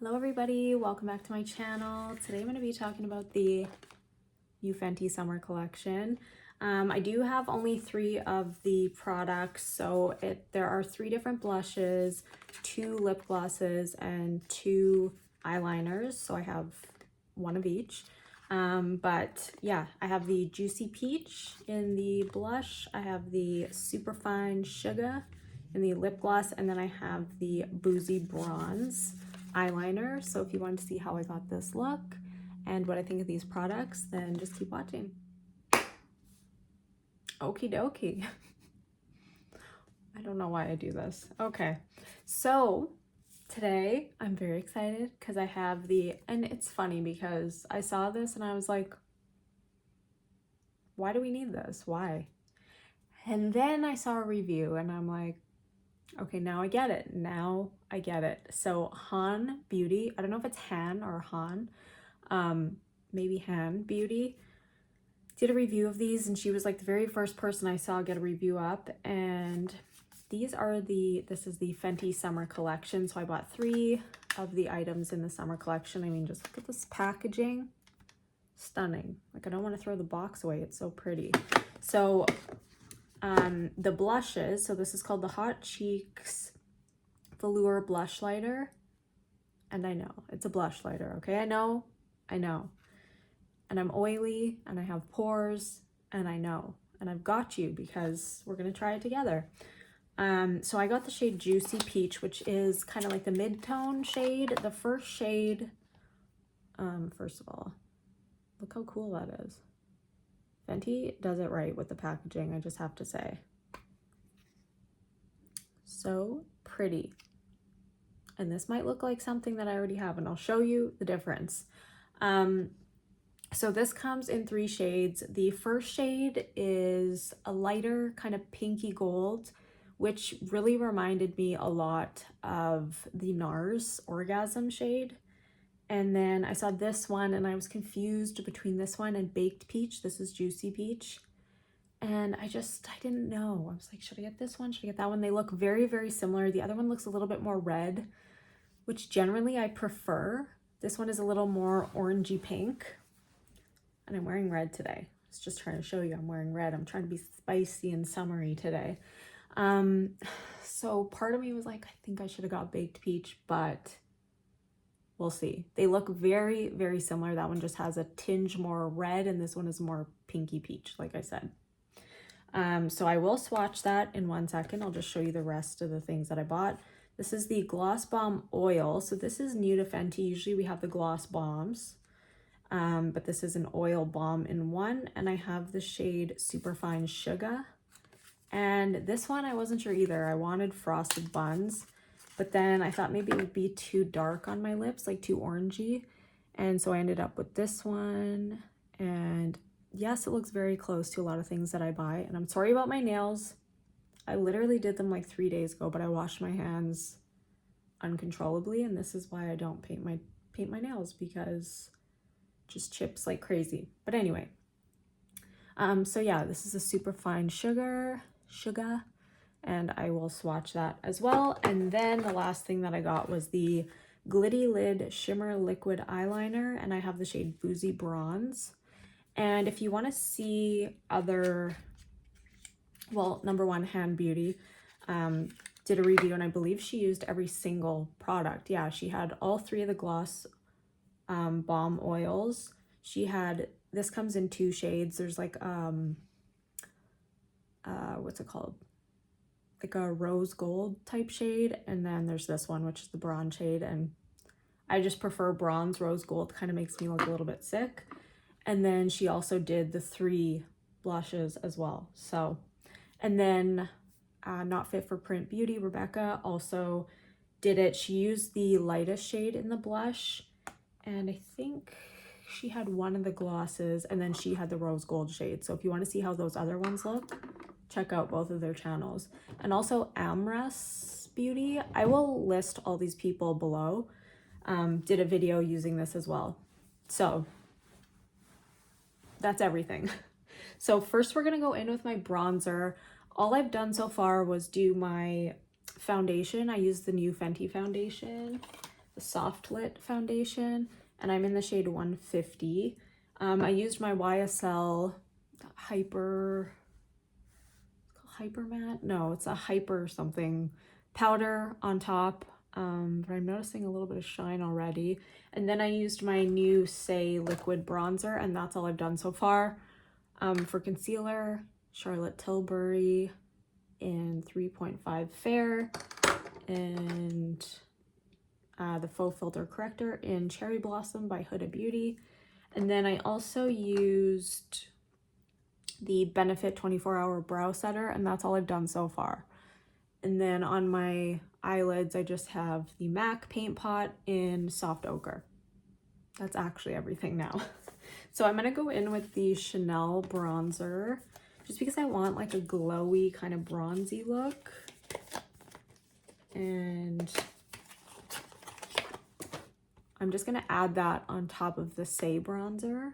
Hello everybody, welcome back to my channel. Today I'm going to be talking about the new Fenty summer collection. I do have only 3 of the products, so there are 3 different blushes, 2 lip glosses, and 2 eyeliners, so I have 1 of each. But yeah, I have the Juicy Peach in the blush, I have the Superfine Sugar in the lip gloss, and then I have the Boozy Bronze eyeliner. So if you want to see how I got this look and what I think of these products, then just keep watching. Okie dokie. I don't know why I do this. Okay, so today I'm very excited because I have and it's funny because I saw this and I was like, why do we need this? Why? And then I saw a review and I'm like, okay, now I get it. Now I get it. So Han Beauty, I don't know if it's Han or Han, maybe Han Beauty, did a review of these, and she was like the very first person I saw get a review up. And these are this is the Fenty summer collection. So I bought 3 of the items in the summer collection. I mean, just look at this packaging. Stunning. Like, I don't want to throw the box away. It's so pretty. So the blushes, so this is called the Hot Cheeks Velour Blush Lighter, and I know it's a blush lighter, okay? I know, and I'm oily and I have pores, and I know, and I've got you because we're gonna try it together. So I got the shade Juicy Peach, which is kind of like the mid-tone shade. The first shade, first of all, look how cool that is. Fenty does it right with the packaging, I just have to say. So pretty. And this might look like something that I already have, and I'll show you the difference. So this comes in 3 shades. The first shade is a lighter kind of pinky gold, which really reminded me a lot of the NARS Orgasm shade. And then I saw this one and I was confused between this one and Baked Peach. This is Juicy Peach. And I didn't know. I was like, should I get this one? Should I get that one? They look very, very similar. The other one looks a little bit more red, which generally I prefer. This one is a little more orangey pink. And I'm wearing red today. I was just trying to show you I'm wearing red. I'm trying to be spicy and summery today. So part of me was like, I think I should have got Baked Peach, but we'll see. They look very, very similar. That one just has a tinge more red, and this one is more pinky peach, like I said. So I will swatch that in 1 second. I'll just show you the rest of the things that I bought. This is the Gloss Bomb Oil. So this is new to Fenty. Usually we have the gloss bombs, but this is an oil balm in one, and I have the shade Superfine Sugar. And this one I wasn't sure either. I wanted Frosted Buns, but then I thought maybe it would be too dark on my lips, like too orangey. And so I ended up with this one. And yes, it looks very close to a lot of things that I buy. And I'm sorry about my nails. I literally did them like 3 days ago, but I washed my hands uncontrollably. And this is why I don't paint my nails, because it just chips like crazy. But anyway, so yeah, this is a Superfine Sugar. And I will swatch that as well. And then the last thing that I got was the Glitty Lid Shimmer Liquid Eyeliner, and I have the shade Boozy Bronze. And if you want to see other, well, number one, Han Beauty did a review, and I believe she used every single product. Yeah, she had all 3 of the gloss balm oils. She had, this comes in 2 shades. There's like what's it called, like a rose gold type shade, and then there's this one, which is the bronze shade, and I just prefer bronze. Rose gold kind of makes me look a little bit sick. And then she also did the 3 blushes as well. So, and then Not Fit for Print Beauty, Rebecca, also did it. She used the lightest shade in the blush, and I think she had one of the glosses, and then she had the rose gold shade. So if you want to see how those other ones look, check out both of their channels. And also Amras Beauty, I will list all these people below, did a video using this as well. So that's everything. So first we're gonna go in with my bronzer. All I've done so far was do my foundation. I used the new Fenty foundation. the Soft Lit foundation, and I'm in the shade 150. I used my YSL Hyper Matte? No, it's a Hyper something powder on top, but I'm noticing a little bit of shine already. And then I used my new Say liquid bronzer, and that's all I've done so far. For concealer, Charlotte Tilbury in 3.5 Fair, and the Faux Filter Corrector in Cherry Blossom by Huda Beauty. And then I also used the Benefit 24-Hour Brow Setter, and that's all I've done so far. And then on my eyelids, I just have the MAC Paint Pot in Soft Ochre. That's actually everything now. So I'm gonna go in with the Chanel bronzer, just because I want like a glowy kind of bronzy look. And I'm just gonna add that on top of the Say bronzer.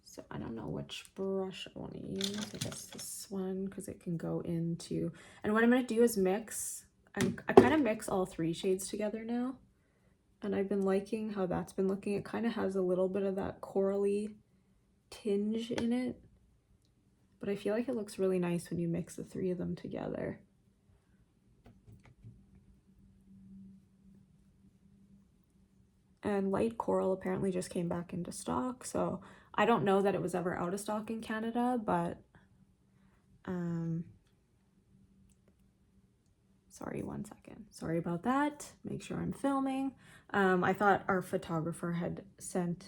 So I don't know which brush I want to use. I guess this one, because it can go into, and what I'm going to do is mix, I kind of mix all 3 shades together now, and I've been liking how that's been looking. It kind of has a little bit of that corally tinge in it, but I feel like it looks really nice when you mix the 3 of them together. And light coral apparently just came back into stock, so I don't know that it was ever out of stock in Canada, but sorry, one second. Sorry about that. Make sure I'm filming. I thought our photographer had sent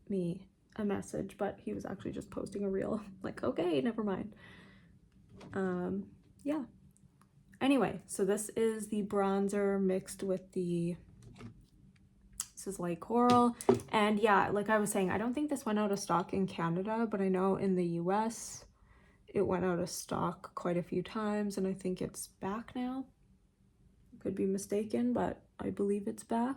me a message, but he was actually just posting a reel. Like, okay, never mind. Yeah. Anyway, so this is the bronzer mixed with the, this is light coral. And yeah, like I was saying, I don't think this went out of stock in Canada, but I know in the US it went out of stock quite a few times, and I think it's back now. Could be mistaken, but I believe it's back.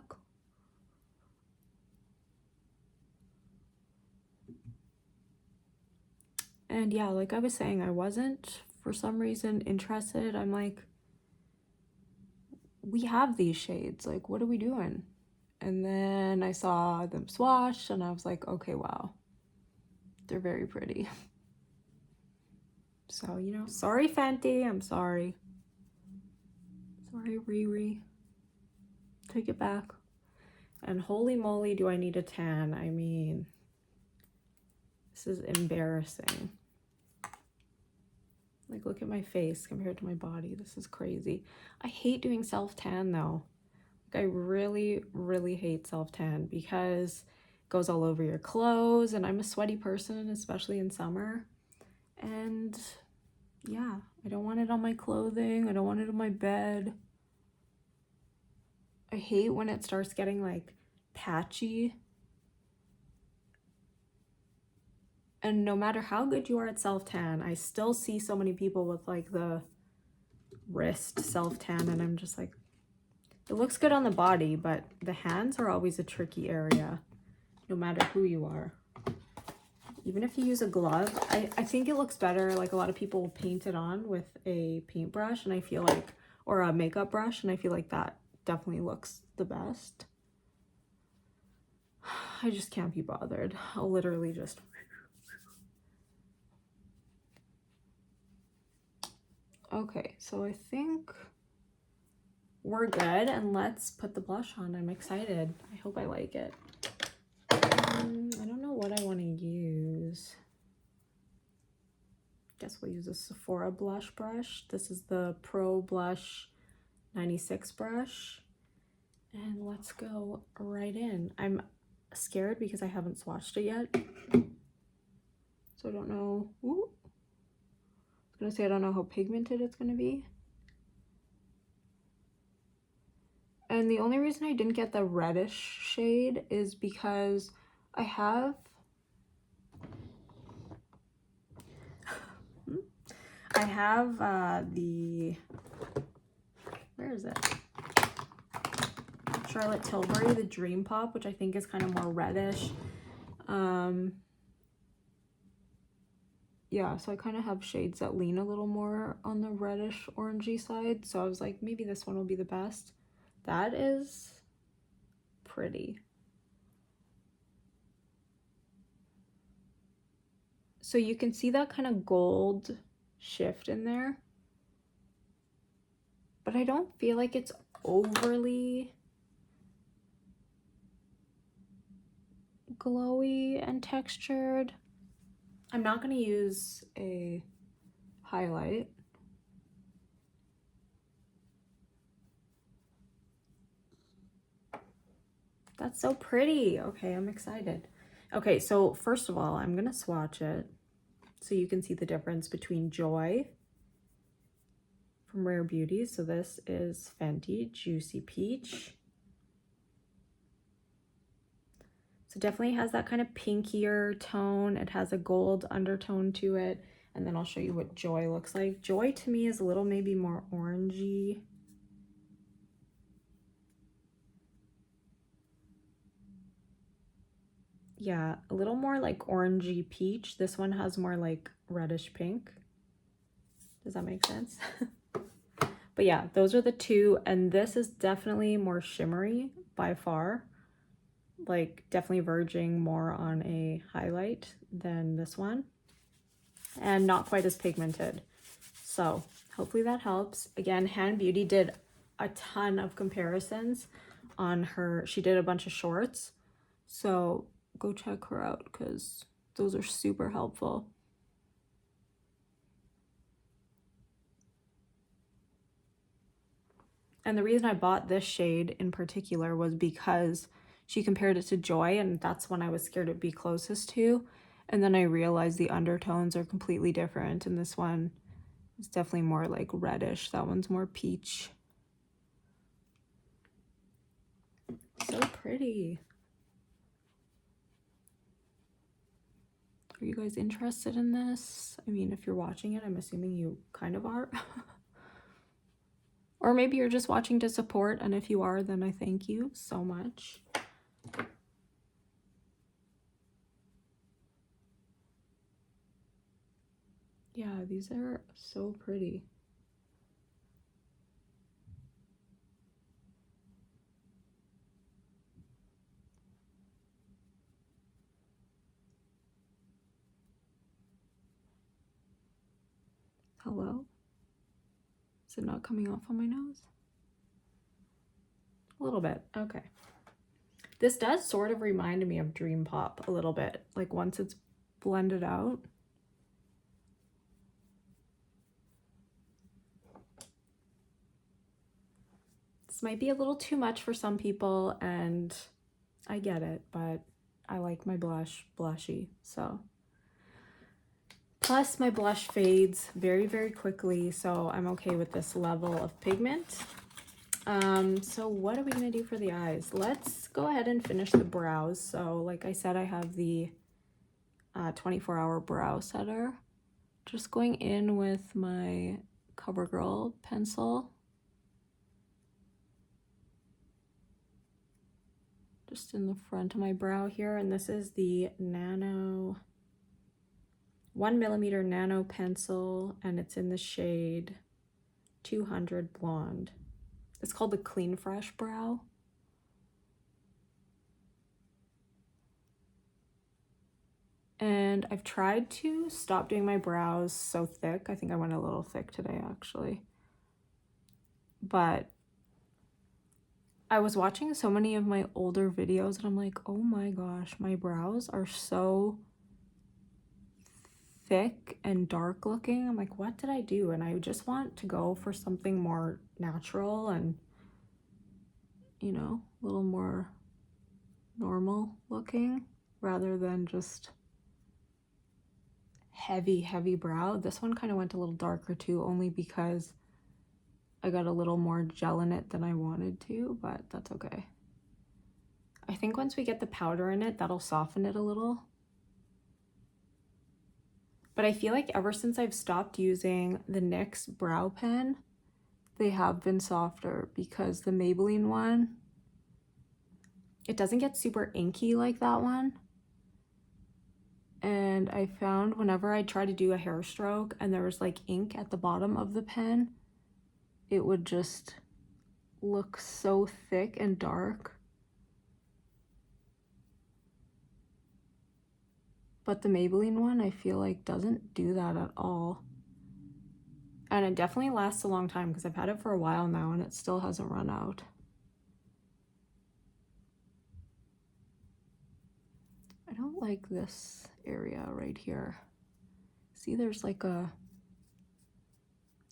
And yeah, like I was saying, I wasn't for some reason interested. I'm like, we have these shades, like what are we doing? And then I saw them swatched and I was like, okay, wow, they're very pretty. So, you know, sorry Fenty, I'm sorry. Sorry Riri. Take it back. And holy moly, do I need a tan? I mean, this is embarrassing. Like, look at my face compared to my body. This is crazy. I hate doing self-tan though. Like, I really, really hate self-tan because it goes all over your clothes, and I'm a sweaty person, especially in summer. And yeah, I don't want it on my clothing. I don't want it on my bed. I hate when it starts getting like patchy. And no matter how good you are at self-tan, I still see so many people with like the wrist self-tan, and I'm just like, it looks good on the body, but the hands are always a tricky area, no matter who you are. Even if you use a glove, I think it looks better. Like, a lot of people paint it on with a paintbrush, and I feel like, or a makeup brush, and I feel like that definitely looks the best. I just can't be bothered. I'll literally just... Okay, so I think we're good, and let's put the blush on. I'm excited. I hope I like it. I don't know what I want to use. Guess we'll use a Sephora blush brush. This is the Pro Blush 96 brush. And let's go right in. I'm scared because I haven't swatched it yet. So I don't know. Ooh. I was gonna say I don't know how pigmented it's gonna be. And the only reason I didn't get the reddish shade is because I have the, where is it? Charlotte Tilbury, the Dream Pop, which I think is kind of more reddish. Yeah, so I kind of have shades that lean a little more on the reddish orangey side. So I was like, maybe this one will be the best. That is pretty. So you can see that kind of gold shift in there, but I don't feel like it's overly glowy and textured. I'm not going to use a highlight. That's so pretty. Okay, I'm excited. Okay, so first of all, I'm going to swatch it so you can see the difference between Joy from Rare Beauty. So this is Fenty Juicy Peach. So definitely has that kind of pinkier tone. It has a gold undertone to it. And then I'll show you what Joy looks like. Joy to me is a little maybe more orangey. Yeah, a little more like orangey peach. This one has more like reddish pink. Does that make sense? But yeah, those are the two. And this is definitely more shimmery by far. Like definitely verging more on a highlight than this one. And not quite as pigmented. So hopefully that helps. Again, Hand Beauty did a ton of comparisons on her. She did a bunch of shorts. So go check her out because those are super helpful. And the reason I bought this shade in particular was because she compared it to Joy, and that's when I was scared it'd be closest to. And then I realized the undertones are completely different, and this one is definitely more like reddish. That one's more peach. So pretty. Are you guys interested in this? I mean, if you're watching it, I'm assuming you kind of are. Or maybe you're just watching to support, and if you are, then I thank you so much. Yeah, these are so pretty. Hello? Is it not coming off on my nose? A little bit, okay. This does sort of remind me of Dream Pop a little bit, like once it's blended out. This might be a little too much for some people, and I get it, but I like my blush blushy, so. Plus my blush fades very, very quickly, so I'm okay with this level of pigment. So what are we gonna do for the eyes? Let's go ahead and finish the brows. So like I said, I have the 24-hour brow setter. Just going in with my CoverGirl pencil. Just in the front of my brow here, and this is the Nano 1mm Nano pencil, and it's in the shade 200 Blonde. It's called the Clean Fresh Brow. And I've tried to stop doing my brows so thick. I think I went a little thick today, actually. But I was watching so many of my older videos, and I'm like, oh my gosh, my brows are so thick and dark looking. I'm like, what did I do? And I just want to go for something more natural and, you know, a little more normal looking rather than just heavy brow. This one kind of went a little darker too, only because I got a little more gel in it than I wanted to, but that's okay. I think once we get the powder in it, that'll soften it a little. But I feel like ever since I've stopped using the NYX brow pen, they have been softer, because the Maybelline one, it doesn't get super inky like that one. And I found whenever I try to do a hair stroke and there was like ink at the bottom of the pen, it would just look so thick and dark. but the Maybelline one I feel like doesn't do that at all. And it definitely lasts a long time because I've had it for a while now and it still hasn't run out. I don't like this area right here. See, there's like a,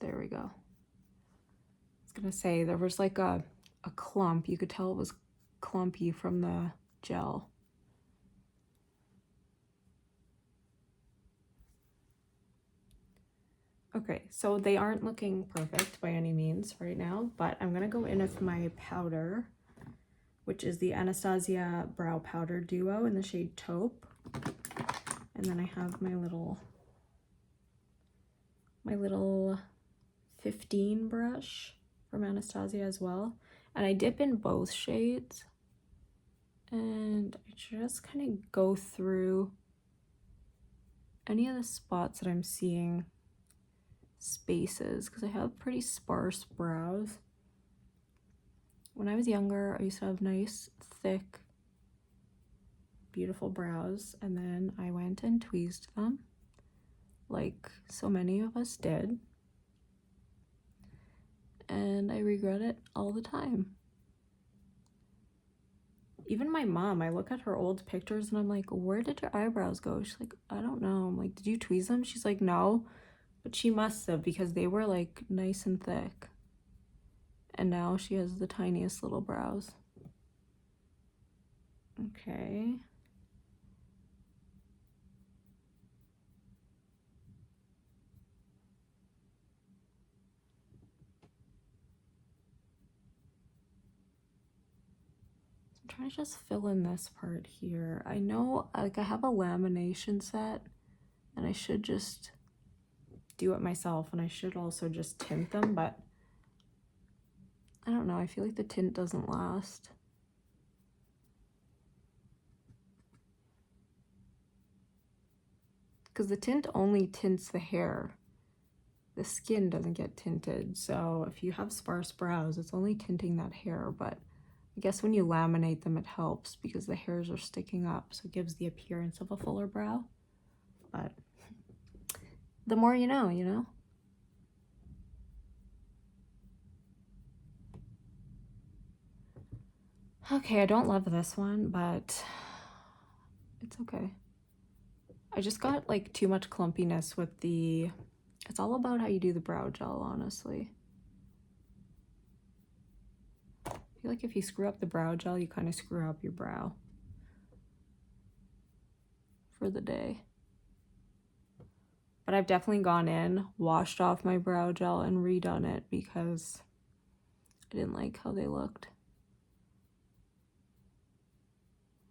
there we go. I was gonna say there was like a clump. You could tell it was clumpy from the gel. Okay, so they aren't looking perfect by any means right now, but I'm gonna go in with my powder, which is the Anastasia Brow Powder Duo in the shade Taupe. And then I have my little 15 brush from Anastasia as well. And I dip in both shades. And I just kind of go through any of the spots that I'm seeing spaces, because I have pretty sparse brows. When I was younger, I used to have nice, thick, beautiful brows, and then I went and tweezed them, like so many of us did, and I regret it all the time. Even my mom, I look at her old pictures and I'm like, where did your eyebrows go? She's like, I don't know. I'm like, did you tweeze them? She's like, no, but she must have, because they were like nice and thick. And now she has the tiniest little brows. Okay. I'm trying to just fill in this part here. I know, like, I have a lamination set and I should just do it myself, and I should also just tint them, but I don't know, I feel like the tint doesn't last. Because the tint only tints the hair. The skin doesn't get tinted, so if you have sparse brows, it's only tinting that hair, but I guess when you laminate them, it helps because the hairs are sticking up, so it gives the appearance of a fuller brow. But the more you know, you know? Okay, I don't love this one, but it's okay. I just got like too much clumpiness with the, it's all about how you do the brow gel, honestly. I feel like if you screw up the brow gel, you kind of screw up your brow for the day. But I've definitely gone in, washed off my brow gel, and redone it because I didn't like how they looked.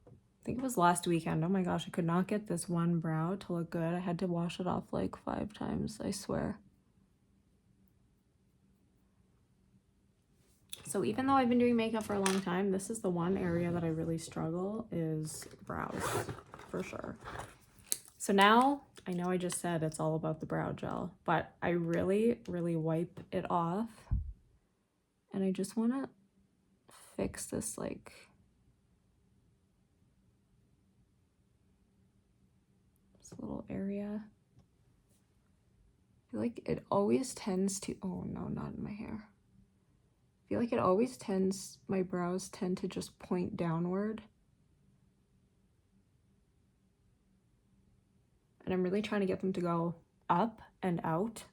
I think it was last weekend. Oh my gosh, I could not get this one brow to look good. I had to wash it off like 5 times, I swear. So even though I've been doing makeup for a long time, this is the one area that I really struggle, is brows, for sure. So now, I know I just said it's all about the brow gel, but I really, really wipe it off. And I just want to fix this, like, this little area. I feel like it always tends to, oh no, not in my hair. I feel like it always tends, my brows tend to just point downward. And I'm really trying to get them to go up and out.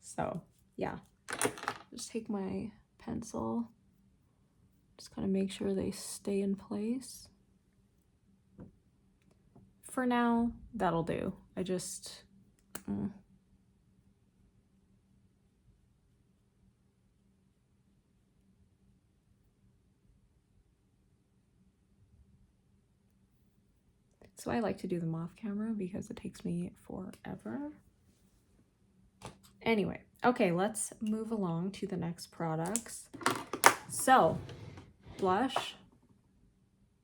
So yeah, just take my pencil, just kind of make sure they stay in place. For now, that'll do. I just, So I like to do them off camera because it takes me forever. Anyway, okay, let's move along to the next products. So, blush.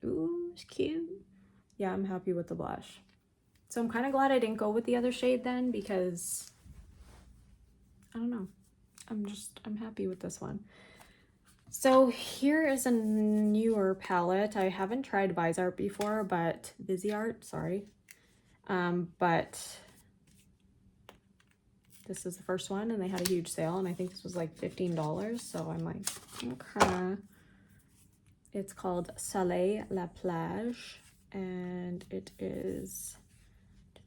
Ooh, it's cute. Yeah, I'm happy with the blush. So I'm kind of glad I didn't go with the other shade then, because I don't know. I'm happy with this one. So here is a newer palette. I haven't tried Viseart before, but Viseart, sorry. But this is the first one, and they had a huge sale, and I think this was like $15. So I'm like, okay. It's called Soleil la Plage, and it is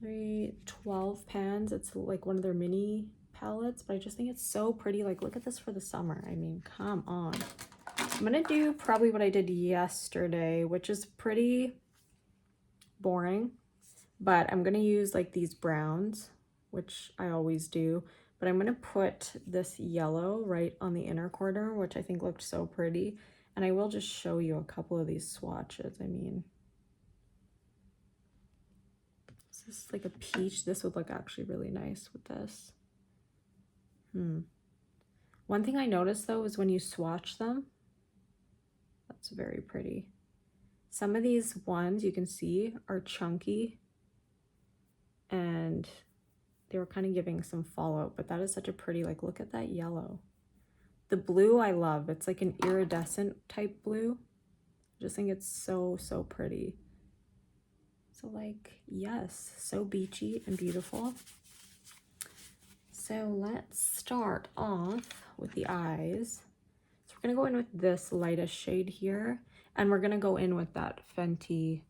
12 pans. It's like one of their mini palettes, but I just think it's so pretty. Like, look at this for the summer. I mean, come on. I'm gonna do probably what I did yesterday, which is pretty boring, but I'm gonna use like these browns, which I always do, but I'm gonna put this yellow right on the inner corner, which I think looked so pretty. And I will just show you a couple of these swatches. I mean, this is like a peach. This would look actually really nice with this. One thing I noticed though is when you swatch them, that's very pretty. Some of these ones you can see are chunky and they were kind of giving some fallout, but that is such a pretty, like, look at that yellow. The blue I love. It's like an iridescent type blue. I just think it's so, so pretty. So like, yes, so beachy and beautiful. So let's start off with the eyes. So we're gonna go in with this lightest shade here, and we're gonna go in with that Fenty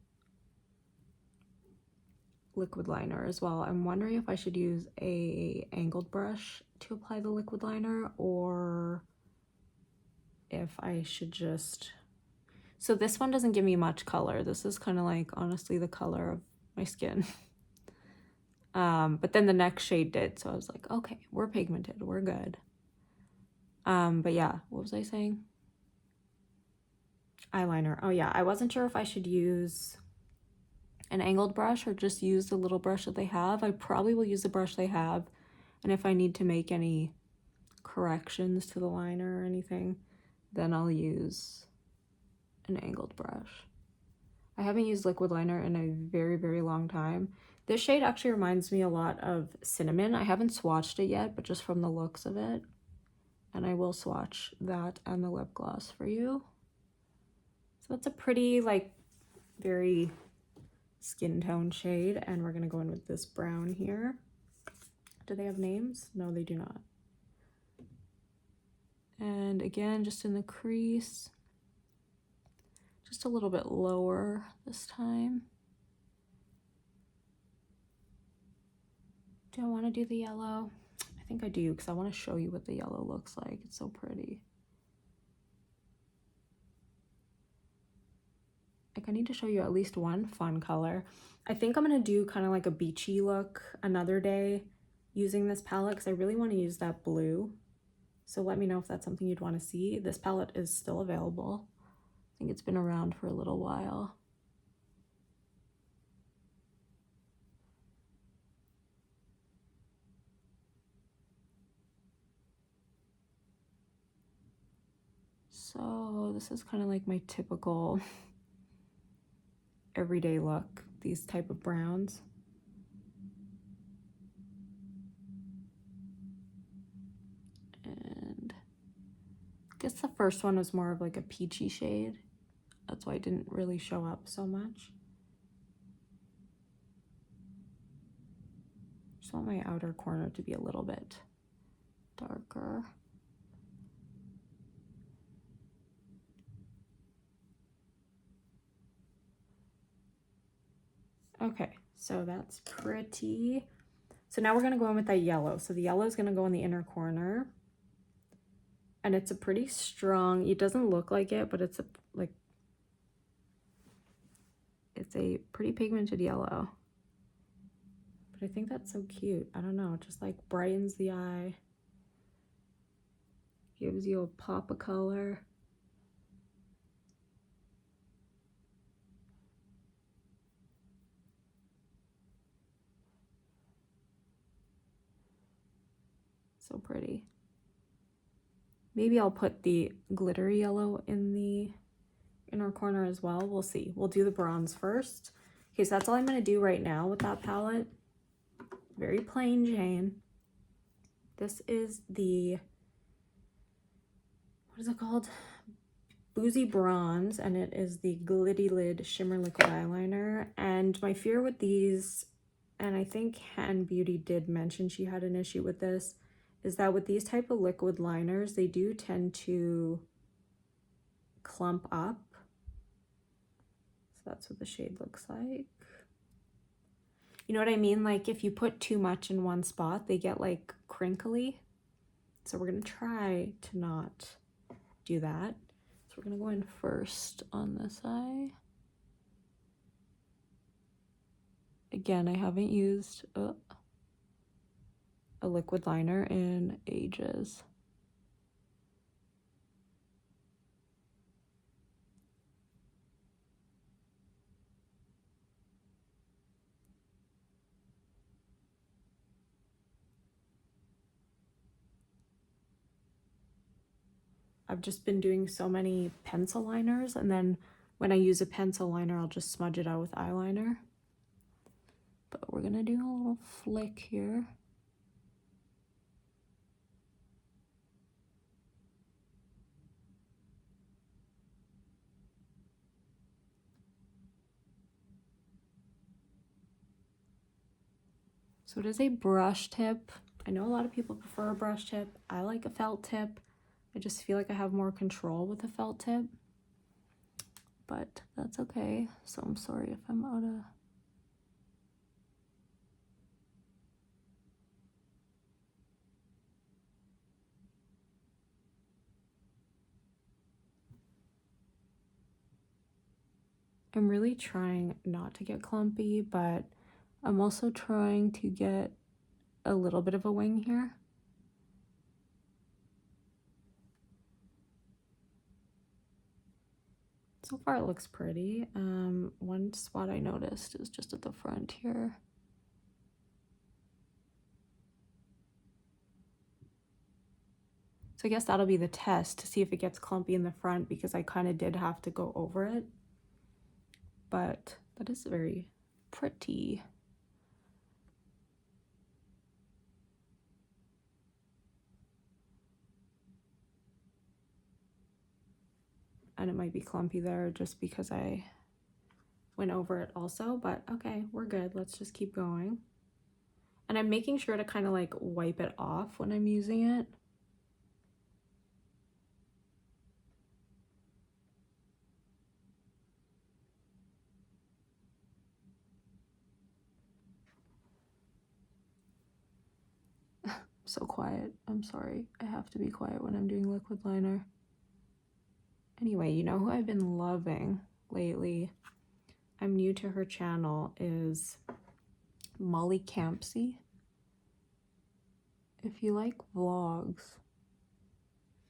liquid liner as well. I'm wondering if I should use a angled brush to apply the liquid liner, or if I should just... So this one doesn't give me much color. This is kind of like, honestly, the color of my skin. But then the next shade did, so I was like, okay, we're pigmented, we're good. But yeah, what was I saying? Eyeliner. Oh yeah, I wasn't sure if I should use an angled brush or just use the little brush that they have. I probably will use the brush they have, and if I need to make any corrections to the liner or anything, then I'll use an angled brush. I haven't used liquid liner in a very, very long time. This shade actually reminds me a lot of Cinnamon. I haven't swatched it yet, but just from the looks of it. And I will swatch that and the lip gloss for you. So that's a pretty, like, very skin tone shade. And we're gonna go in with this brown here. Do they have names? No, they do not. And again, just in the crease. Just a little bit lower this time. Do I want to do the yellow? I think I do, because I want to show you what the yellow looks like. It's so pretty. Like, I need to show you at least one fun color. I think I'm going to do kind of like a beachy look another day using this palette, because I really want to use that blue. So let me know if that's something you'd want to see. This palette is still available. I think it's been around for a little while. So this is kind of like my typical everyday look, these type of browns. And I guess the first one was more of like a peachy shade. That's why it didn't really show up so much. Just want my outer corner to be a little bit darker. Okay, so that's pretty. So now we're gonna go in with that yellow. So the yellow is gonna go in the inner corner. And it's a pretty strong, it doesn't look like it, but it's a, like, it's a pretty pigmented yellow. But I think that's so cute. I don't know, it just like brightens the eye. Gives you a pop of color. So pretty. Maybe I'll put the glittery yellow in the inner corner as well. We'll see. We'll do the bronze first. Okay, so that's all I'm going to do right now with that palette. Very plain Jane. This is the, what is it called? Boozy Bronze, and it is the Glitty Lid Shimmer Liquid Eyeliner. And my fear with these, and I think Han Beauty did mention she had an issue with this, is that with these type of liquid liners, they do tend to clump up. So that's what the shade looks like. You know what I mean? Like if you put too much in one spot, they get like crinkly. So we're gonna try to not do that. So we're gonna go in first on this eye. Again, I haven't used a liquid liner in ages. I've just been doing so many pencil liners, and then when I use a pencil liner, I'll just smudge it out with eyeliner. But we're gonna do a little flick here. So it is a brush tip. I know a lot of people prefer a brush tip. I like a felt tip. I just feel like I have more control with a felt tip. But that's okay. So I'm sorry if I'm out of... I'm really trying not to get clumpy, but I'm also trying to get a little bit of a wing here. So far it looks pretty. One spot I noticed is just at the front here. So I guess that'll be the test to see if it gets clumpy in the front, because I kind of did have to go over it. But that is very pretty. And it might be clumpy there just because I went over it also, but okay, we're good. Let's just keep going. And I'm making sure to kind of like wipe it off when I'm using it. So quiet. I'm sorry. I have to be quiet when I'm doing liquid liner. Anyway, you know who I've been loving lately? I'm new to her channel, is Molly Campsey. If you like vlogs,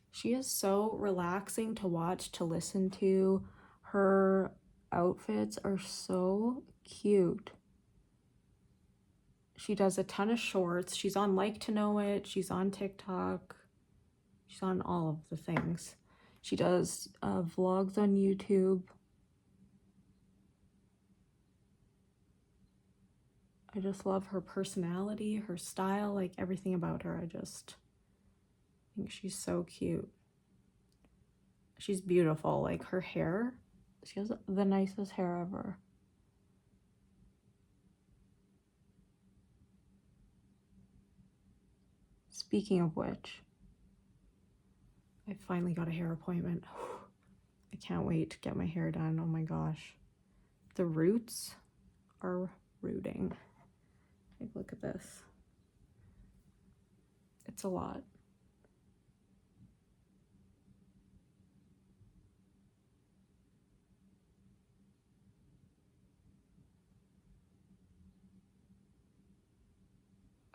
she is so relaxing to watch, to listen to. Her outfits are so cute. She does a ton of shorts. She's on Like to Know It. She's on TikTok. She's on all of the things. She does vlogs on YouTube. I just love her personality, her style, like everything about her. I just think she's so cute. She's beautiful. Like her hair, she has the nicest hair ever. Speaking of which, I finally got a hair appointment. I can't wait to get my hair done. Oh my gosh. The roots are rooting. Take a look at this. It's a lot.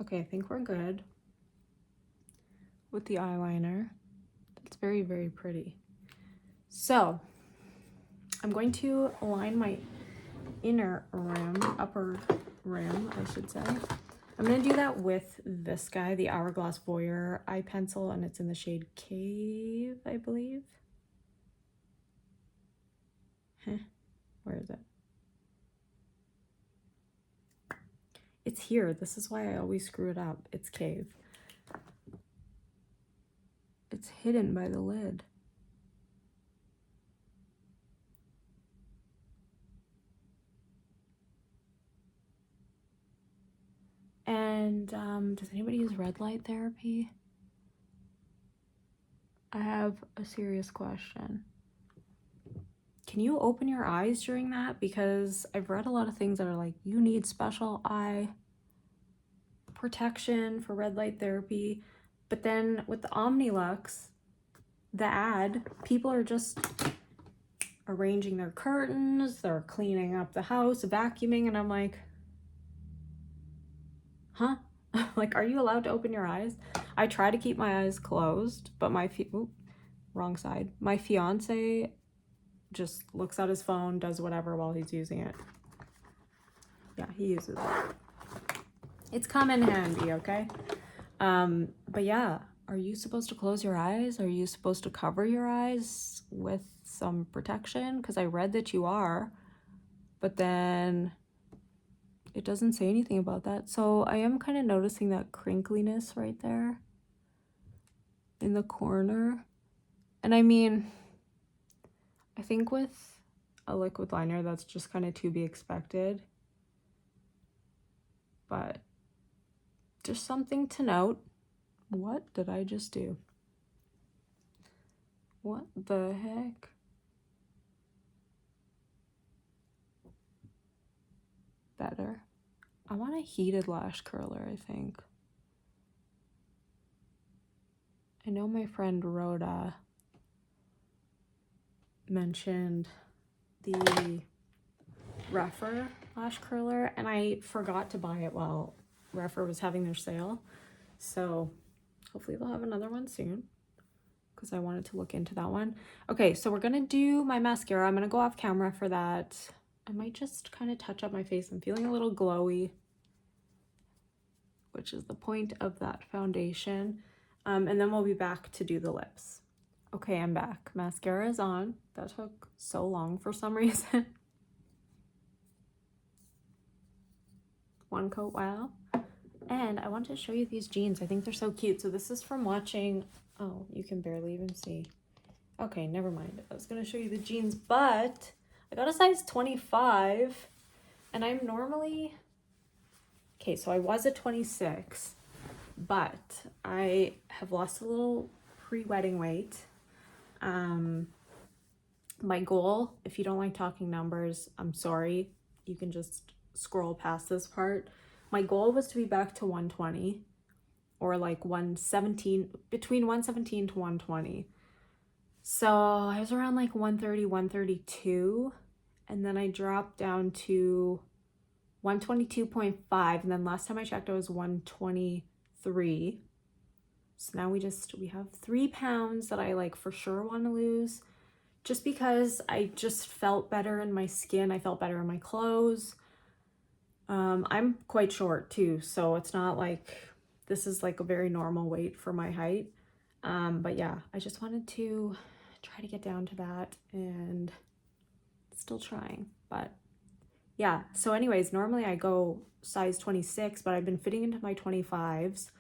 Okay, I think we're good with the eyeliner. It's very, very pretty. So I'm going to line my inner rim, upper rim, I should say. I'm going to do that with this guy, the Hourglass Voyeur eye pencil, and it's in the shade Cave, I believe. Where is it? It's here. This is why I always screw it up. It's Cave. It's hidden by the lid. And does anybody use red light therapy? I have a serious question. Can you open your eyes during that? Because I've read a lot of things that are like, you need special eye protection for red light therapy. But then with the Omnilux, the ad, people are just arranging their curtains, they're cleaning up the house, vacuuming, and I'm like, huh? Like, are you allowed to open your eyes? I try to keep my eyes closed, but wrong side. My fiance just looks at his phone, does whatever while he's using it. Yeah, he uses it. It's come in handy, okay? But yeah, are you supposed to close your eyes? Are you supposed to cover your eyes with some protection? Because I read that you are, but then it doesn't say anything about that. So I am kind of noticing that crinkliness right there in the corner. And I mean, I think with a liquid liner, that's just kind of to be expected. But just something to note. What did I just do? What the heck? Better. I want a heated lash curler, I think. I know my friend Rhoda mentioned the Refer lash curler, and I forgot to buy it while Refer was having their sale. So hopefully they'll have another one soon, because I wanted to look into that one. Okay, so we're gonna do my mascara. I'm gonna go off camera for that. I might just kind of touch up my face. I'm feeling a little glowy, which is the point of that foundation. And then we'll be back to do the lips. Okay, I'm back. Mascara is on. That took so long for some reason. One coat, wow. And I want to show you these jeans. I think they're so cute. So this is from watching, oh, you can barely even see. Okay, never mind. I was gonna show you the jeans, but I got a size 25, and I'm normally, okay, so I was a 26, but I have lost a little pre-wedding weight. My goal, if you don't like talking numbers, I'm sorry, you can just scroll past this part. My goal was to be back to 120, or like 117, between 117 to 120. So I was around like 130, 132, and then I dropped down to 122.5, and then last time I checked I was 123. So now we have 3 pounds that I like for sure want to lose, just because I just felt better in my skin. I felt better in my clothes. I'm quite short too, so it's not like this is like a very normal weight for my height. But yeah, I just wanted to try to get down to that, and still trying. But yeah, so anyways, normally I go size 26, but I've been fitting into my 25s,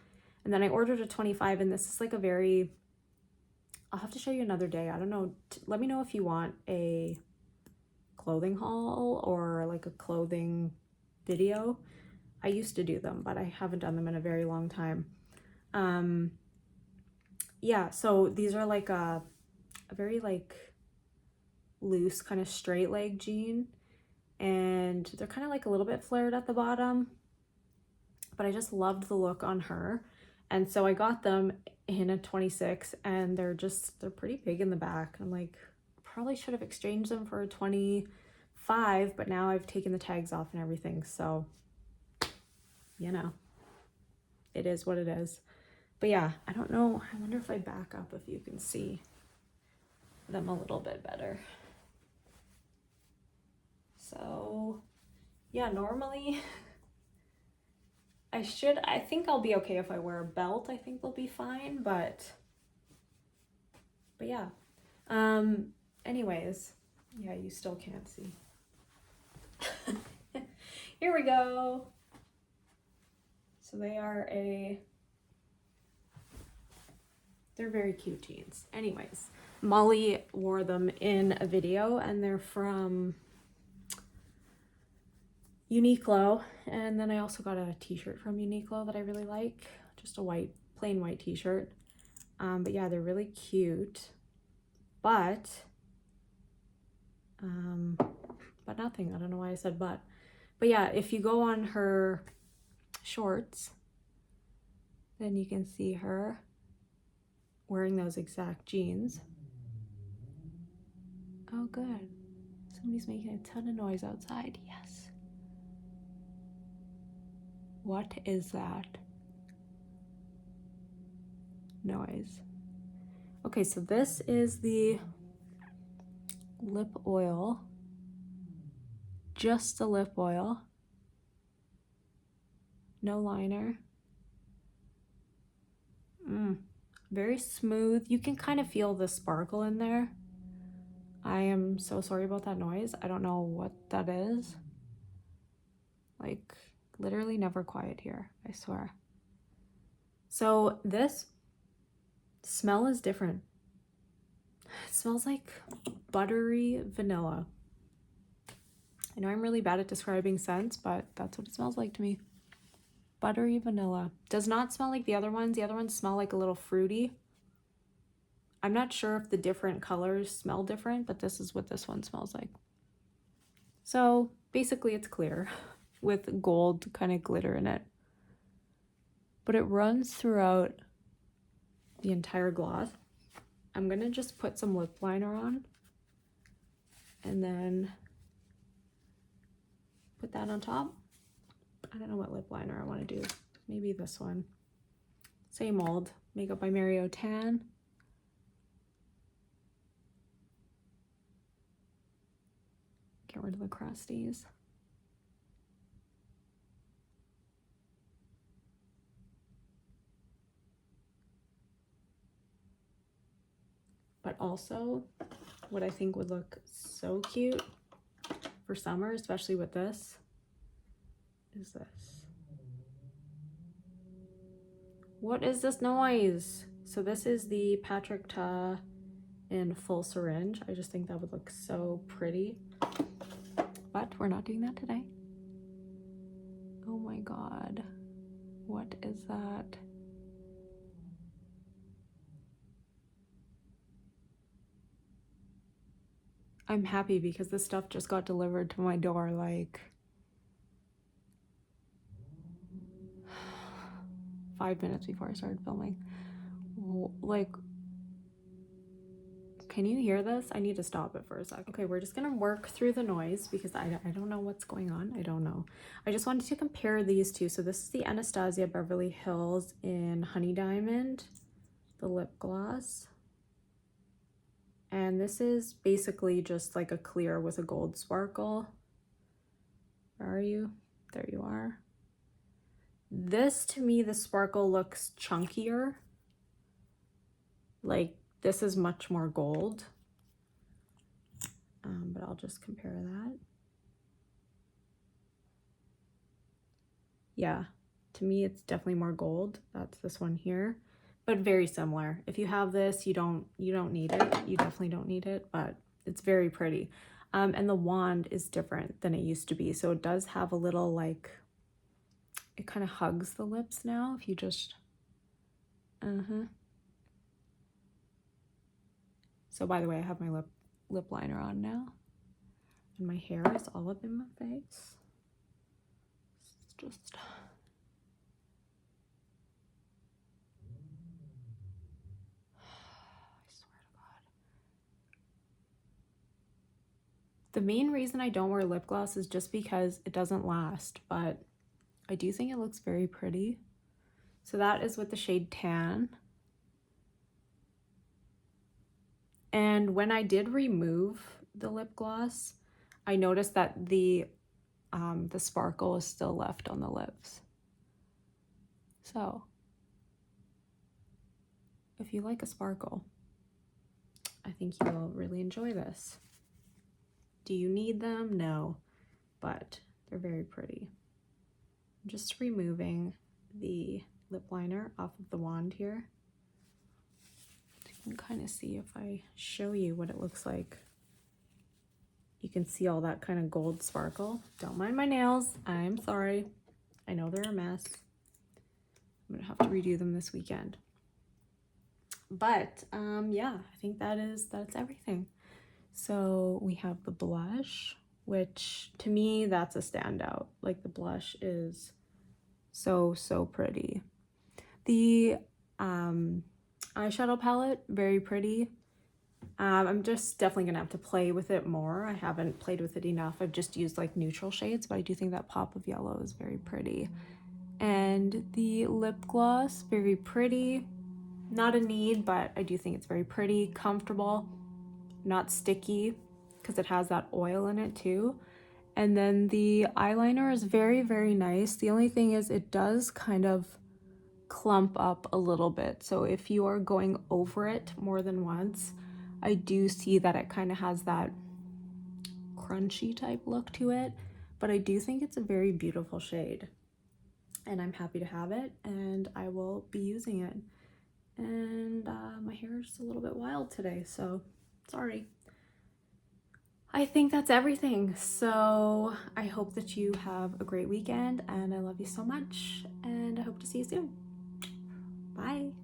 and then I ordered a 25, and this is like a very, I'll have to show you another day. I don't know. Let me know if you want a clothing haul or like a clothing video. I used to do them, but I haven't done them in a very long time. Yeah, so these are like a very like loose kind of straight leg jean, and they're kind of like a little bit flared at the bottom, but I just loved the look on her, and so I got them in a 26, and they're pretty big in the back. I'm like, probably should have exchanged them for a 25, but now I've taken the tags off and everything, so you know, it is what it is. But yeah, I don't know, I wonder if I back up if you can see them a little bit better. So yeah, normally I think I'll be okay if I wear a belt. I think they'll be fine, but yeah. Anyways, yeah, you still can't see. Here we go. So they're very cute jeans. Anyways, Molly wore them in a video, and they're from, Uniqlo, and then I also got a t-shirt from Uniqlo that I really like, just a white, plain white t-shirt. But yeah, they're really cute, but nothing. I don't know why I said but yeah, if you go on her shorts, then you can see her wearing those exact jeans. Oh, good. Somebody's making a ton of noise outside. Yes. What is that noise? Okay, so this is the lip oil. Just the lip oil. No liner. Very smooth. You can kind of feel the sparkle in there. I am so sorry about that noise. I don't know what that is. Like, literally never quiet here, I swear. So this smell is different. It smells like buttery vanilla. I know I'm really bad at describing scents, but that's what it smells like to me. Buttery vanilla. Does not smell like the other ones. The other ones smell like a little fruity. I'm not sure if the different colors smell different, but this is what this one smells like. So basically it's clear with gold kind of glitter in it. But it runs throughout the entire gloss. I'm gonna just put some lip liner on and then put that on top. I don't know what lip liner I want to do. Maybe this one. Same old. Makeup by Mario Tan. Get rid of the crusties. But also, what I think would look so cute for summer, especially with this, is this. What is this noise? So this is the Patrick Ta in Full Syringe. I just think that would look so pretty. But we're not doing that today. Oh my god. What is that? I'm happy because this stuff just got delivered to my door like 5 minutes before I started filming. Like, can you hear this? I need to stop it for a sec. Okay, we're just gonna work through the noise because I don't know what's going on. I don't know. I just wanted to compare these two. So this is the Anastasia Beverly Hills in Honey Diamond, the lip gloss. And this is basically just like a clear with a gold sparkle. Where are you? There you are. This, to me, the sparkle looks chunkier. Like, this is much more gold. But I'll just compare that. Yeah, to me, it's definitely more gold. That's this one here. But very similar. If you have this, you don't need it. You definitely don't need it, but it's very pretty. And the wand is different than it used to be. So it does have a little, like, it kind of hugs the lips now if you just, So by the way, I have my lip liner on now. And my hair is all up in my face. It's just... The main reason I don't wear lip gloss is just because it doesn't last, but I do think it looks very pretty. So that is with the shade Tan. And when I did remove the lip gloss, I noticed that the sparkle is still left on the lips. So if you like a sparkle, I think you will really enjoy this. Do you need them? No, but they're very pretty. I'm just removing the lip liner off of the wand here. You can kind of see if I show you what it looks like You can see all that kind of gold sparkle. Don't mind my nails. I'm sorry. I know they're a mess. I'm gonna have to redo them this weekend. But yeah, I think that's everything. So we have the blush, which to me, that's a standout. Like the blush is so pretty. The eyeshadow palette, very pretty. I'm just definitely gonna have to play with it more. I haven't played with it enough. I've just used like neutral shades, but I do think that pop of yellow is very pretty. And the lip gloss, very pretty. Not a need, but I do think it's very pretty, comfortable, not sticky, because it has that oil in it too. And then the eyeliner is very nice. The only thing is it does kind of clump up a little bit. So if you are going over it more than once, I do see that it kind of has that crunchy type look to it, but I do think it's a very beautiful shade and I'm happy to have it and I will be using it. And my hair is just a little bit wild today, so sorry. I think that's everything. So I hope that you have a great weekend and I love you so much and I hope to see you soon. Bye.